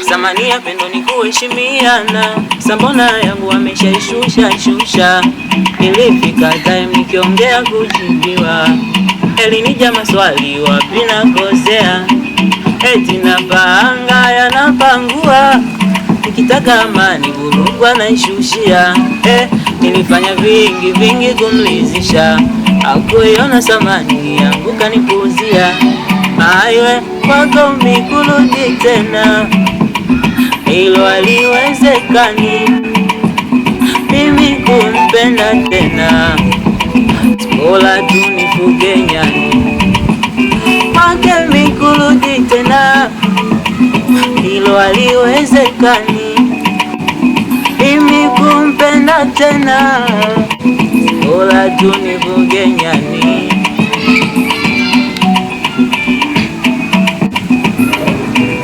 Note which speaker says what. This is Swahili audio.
Speaker 1: Zamani ya pendo ni kuheshimiana, sambona yangu ameshaishusha. Nilifika time nikiongea kujibiwa, elinija maswali wapi nakosea, eti napanga yanapangua, nikitaka amani vurugwa naishushia. Nilifanya vingi kumlizisha, hakuiona samani yangu kanipuzia. Aiwe kwako mikurudi tena, hilo haliwezekani, mimi kumpenda tena, bora tu nifuge nyani. Kwake mikurudi tena, hilo haliwezekani, mimi kumpenda tena, bora tu nifuge nyani.